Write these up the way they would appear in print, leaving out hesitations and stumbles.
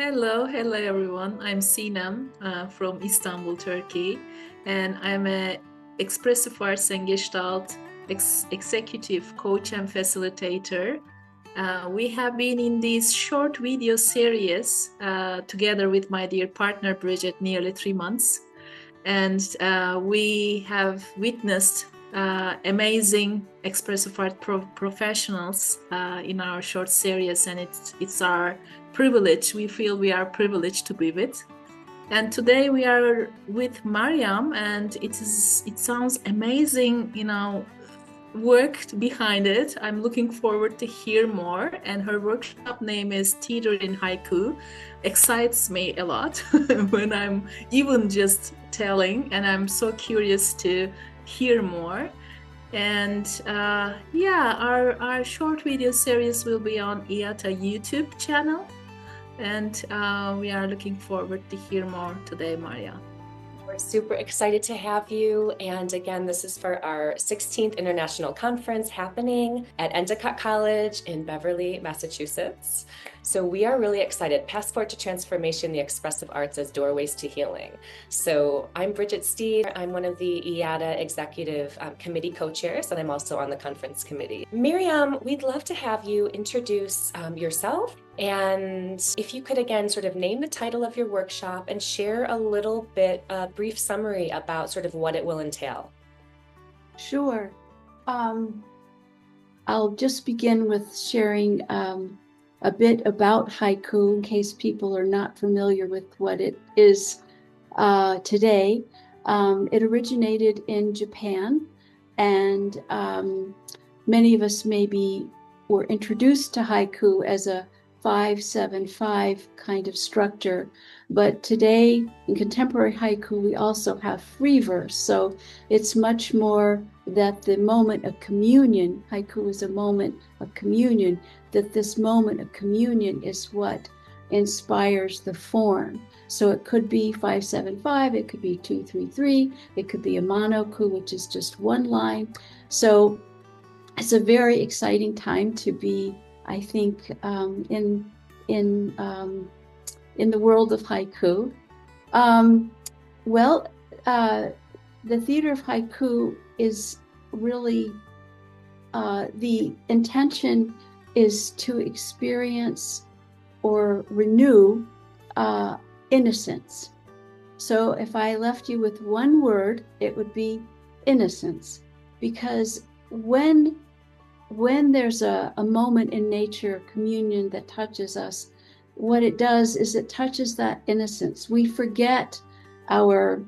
Hello everyone. I'm Sinem from Istanbul, Turkey, and I'm a Expressive Arts and Gestalt executive coach and facilitator. We have been in this short video series together with my dear partner Bridget nearly 3 months, and we have witnessed amazing expressive art professionals in our short series, and it's our privilege. We feel we are privileged to be with. And today we are with Maryam, and it sounds amazing, work behind it. I'm looking forward to hear more. And her workshop name is Theatre in Haiku. Excites me a lot when I'm even just telling, and I'm so curious to hear more. And our short video series will be on IEATA YouTube channel. And we are looking forward to hear more today, Maria. We're super excited to have you. And again, this is for our 16th International Conference happening at Endicott College in Beverly, Massachusetts. So we are really excited. Passport to Transformation, the Expressive Arts as Doorways to Healing. So I'm Bridget Steed. I'm one of the IEATA Executive Committee co-chairs, and I'm also on the conference committee. Maryam, we'd love to have you introduce yourself. And if you could again sort of name the title of your workshop and share a little bit, a brief summary about sort of what it will entail. Sure. I'll just begin with sharing a bit about haiku in case people are not familiar with what it is today. It originated in Japan, and many of us maybe were introduced to haiku as a 5-7-5 kind of structure. But today in contemporary haiku, we also have free verse. So it's much more that the moment of communion, haiku is a moment of communion, that this moment of communion is what inspires the form. So it could be 5-7-5, it could be 2-3-3, it could be a monoku, which is just one line. So it's a very exciting time to be, I think, in the world of haiku. The Theatre of Haiku is really, the intention is to experience or renew innocence. So if I left you with one word, it would be innocence, because when there's a moment in nature, communion, that touches us, what it does is it touches that innocence. We forget our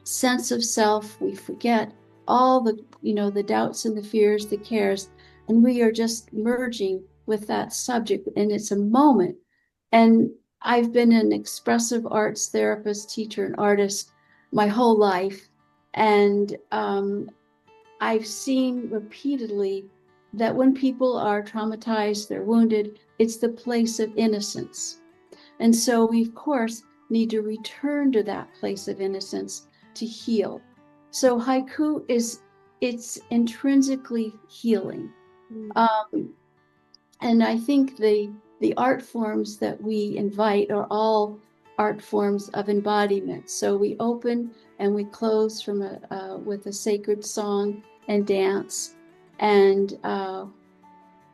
sense of self. We forget all the, the doubts and the fears, the cares, and we are just merging with that subject. And it's a moment. And I've been an expressive arts therapist, teacher, and artist my whole life. And I've seen repeatedly that when people are traumatized, they're wounded, it's the place of innocence. And so we, of course, need to return to that place of innocence to heal. So haiku it's intrinsically healing. And I think the art forms that we invite are all art forms of embodiment. So we open and we close from with a sacred song and dance. And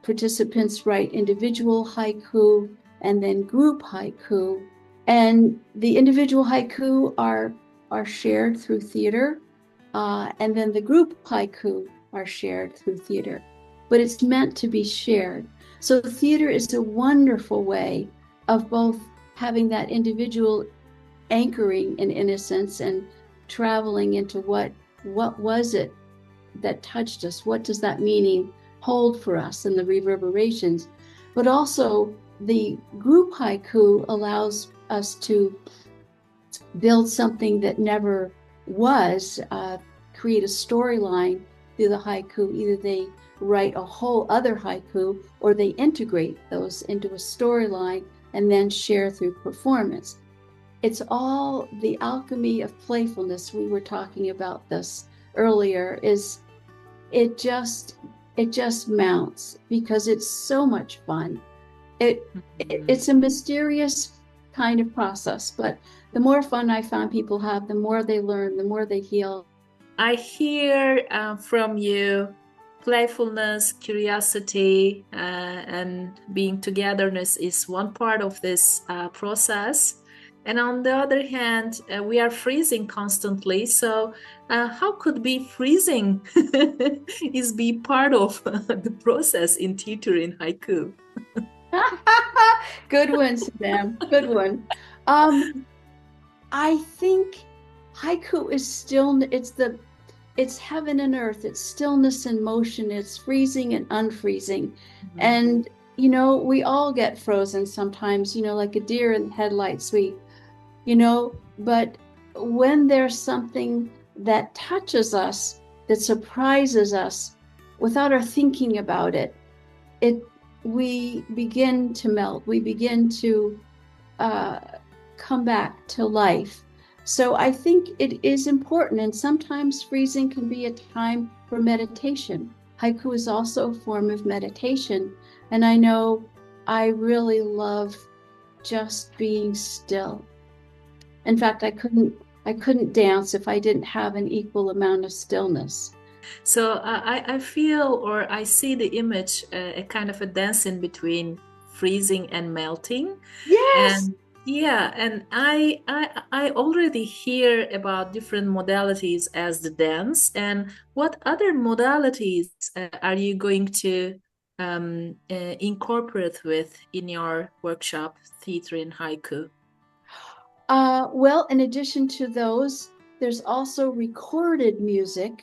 participants write individual haiku and then group haiku. And the individual haiku are shared through theater, and then the group haiku are shared through theater. But it's meant to be shared. So theater is a wonderful way of both having that individual anchoring in innocence and traveling into what was it that touched us? What does that meaning hold for us and the reverberations? But also the group haiku allows us to build something that never was, create a storyline through the haiku. Either they write a whole other haiku or they integrate those into a storyline and then share through performance. It's all the alchemy of playfulness. We were talking about this earlier. It just mounts because it's so much fun. It's a mysterious kind of process, but the more fun I found people have, the more they learn, the more they heal. I hear from you playfulness, curiosity, and being togetherness is one part of this process. And on the other hand, we are freezing constantly. So how could be freezing is be part of the process in theater in haiku? Good one, Sam. Good one. I think haiku is still, it's heaven and earth, it's stillness and motion, it's freezing and unfreezing. Mm-hmm. And, we all get frozen sometimes, like a deer in the headlights, but when there's something that touches us, that surprises us without our thinking about it, we begin to melt, we begin to come back to life. So I think it is important, and sometimes freezing can be a time for meditation. Haiku is also a form of meditation, and I know I really love just being still. In fact, I couldn't dance if I didn't have an equal amount of stillness. So I feel, or I see the image, a kind of a dance in between freezing and melting. Yes. And yeah, and I already hear about different modalities as the dance. And what other modalities are you going to incorporate with in your workshop, Theatre in Haiku? Well, in addition to those, there's also recorded music,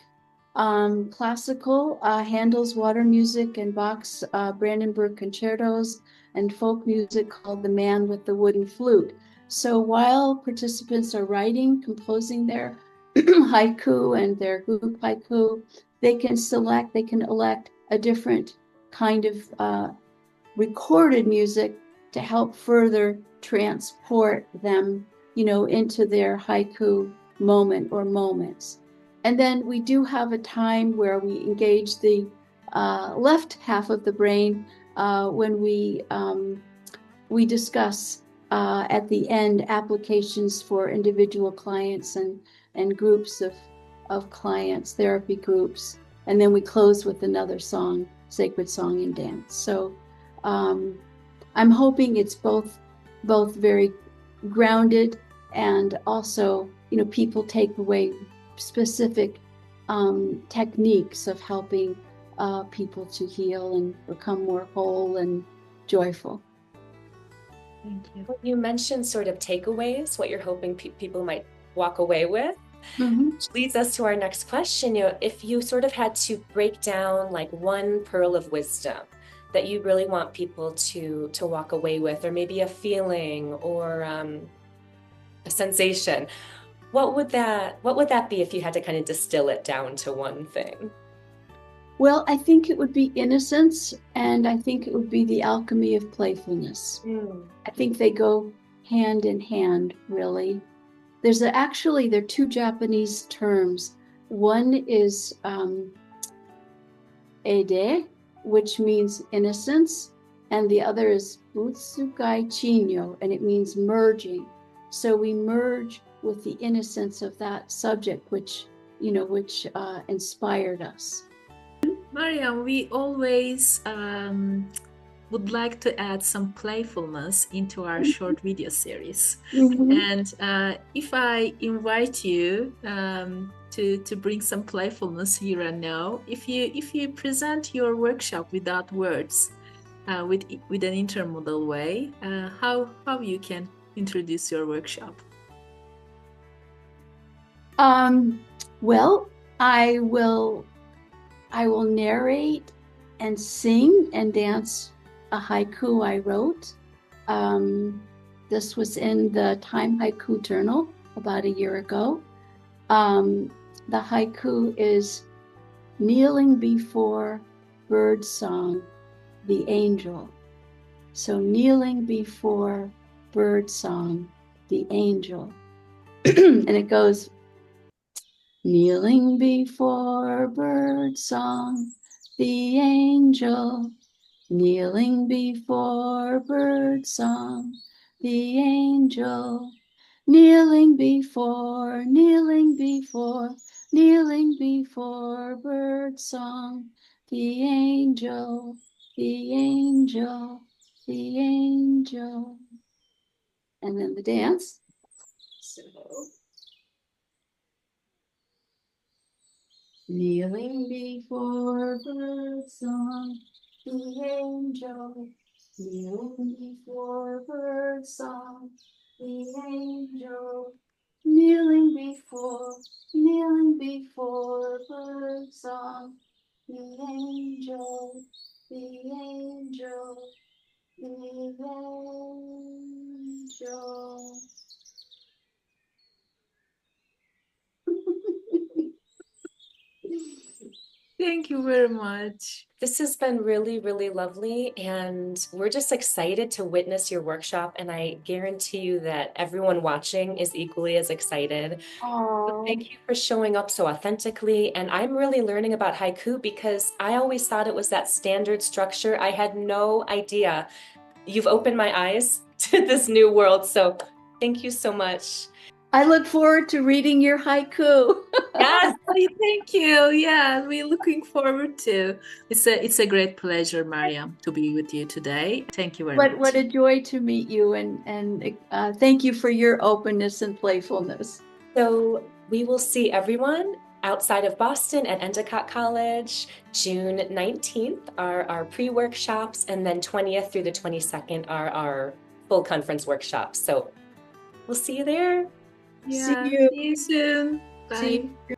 classical, Handel's Water Music and Bach's Brandenburg concertos, and folk music called The Man with the Wooden Flute. So while participants are writing, composing their haiku and their group haiku, they can elect a different kind of recorded music to help further transport them, into their haiku moment or moments. And then we do have a time where we engage the left half of the brain when we discuss at the end applications for individual clients and groups of clients, therapy groups. And then we close with another song, sacred song and dance. So I'm hoping it's both very grounded, and also, people take away specific techniques of helping people to heal and become more whole and joyful. Thank you. Well, you mentioned sort of takeaways, what you're hoping people might walk away with. Mm-hmm. Which leads us to our next question. If you sort of had to break down like one pearl of wisdom that you really want people to walk away with, or maybe a feeling or a sensation, what would that be if you had to kind of distill it down to one thing? Well, I think it would be innocence, and I think it would be the alchemy of playfulness. I think they go hand in hand, really. There are two Japanese terms. One is ede, which means innocence, and the other is utsugai chinyo, and it means merging. So we merge with the innocence of that subject, which inspired us. Maryam, we always would like to add some playfulness into our short video series. Mm-hmm. And if I invite you to bring some playfulness here and now, if you present your workshop without words, with an intermodal way, how you can introduce your workshop? Well, I will narrate and sing and dance a haiku I wrote. This was in the Time Haiku Journal about a year ago. The haiku is kneeling before bird song, the angel. So kneeling before bird song, the angel. And it goes, kneeling before bird song, the angel. Kneeling before bird song, the angel, kneeling before, kneeling before, kneeling before bird song, the angel, the angel, the angel. And then the dance. So, kneeling before bird song, the angel, kneeling before bird song, the angel, kneeling before bird song, the angel, the angel, the angel. Thank you very much. This has been really, really lovely, and we're just excited to witness your workshop, and I guarantee you that everyone watching is equally as excited. Oh, Thank you for showing up so authentically, and I'm really learning about haiku because I always thought it was that standard structure. I had no idea. You've opened my eyes to this new world, so thank you so much. I look forward to reading your haiku. Yes. Thank you. Yeah, we're looking forward to. It's a great pleasure, Maryam, to be with you today. Thank you very much. What a joy to meet you, and thank you for your openness and playfulness. So we will see everyone outside of Boston at Endicott College. June 19th are our pre-workshops, and then 20th through the 22nd are our full conference workshops. So we'll see you there. Yeah, See you. see you soon. Bye. See you.